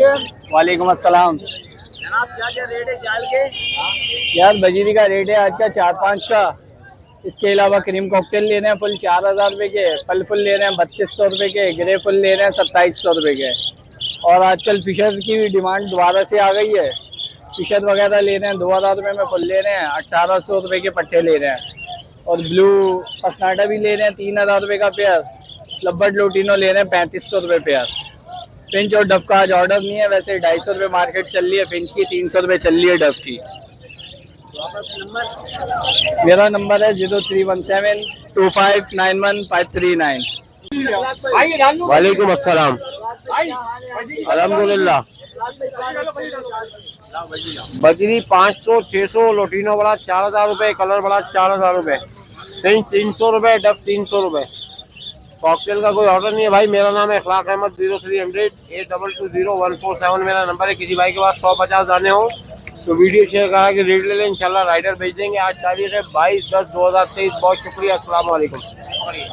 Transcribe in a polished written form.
वालेकुम अस्सलाम। जनाब क्या क्या रेट है जाल के? यार बजीरी का रेट है आज का 4-5 का। इसके अलावा क्रीम कॉकटेल ले रहे हैं फुल 4,000 रुपये के, पल फुल ले रहे हैं 3200 रुपये के, ग्रे फुल ले रहे हैं 2700 रुपये के। और आजकल फिशर की भी डिमांड दोबारा से आ गई है। फिशर वगैरह ले रहे हैं 2,000 रुपये में फुल ले रहे हैं, 1800 रुपये के पट्टे ले रहे हैं। और ब्लू पसनाटा भी ले रहे हैं 3,000 रुपये का पेयर। लब्बट लोटिनो ले रहे हैं 3500 रुपये पेयर। फिंच और डब का आज ऑर्डर नहीं है, वैसे 250 रुपये मार्केट चल रही है फिंच की, 300 रुपये चल रही है डब की। मेरा नंबर है 0317259159। वालेकुम अस्सलाम। अल्हम्दुलिल्लाह। बजरी 500, 600, लोटिनो बड़ा 4,000 रुपये, कलर बड़ा 4,000 रुपये, फिंच 300 रुपये, डब 300 रुपये। कॉकटेल का कोई ऑर्डर नहीं है भाई। मेरा नाम है इखलाक अहमद। 0300822147 मेरा नंबर है। किसी भाई के पास 150 दाने हो तो वीडियो शेयर करा के रेट ले लें, इंशाल्लाह राइडर भेज देंगे। आज तारीख है 22/10/2023। बहुत शुक्रिया। अस्सलाम वालेकुम।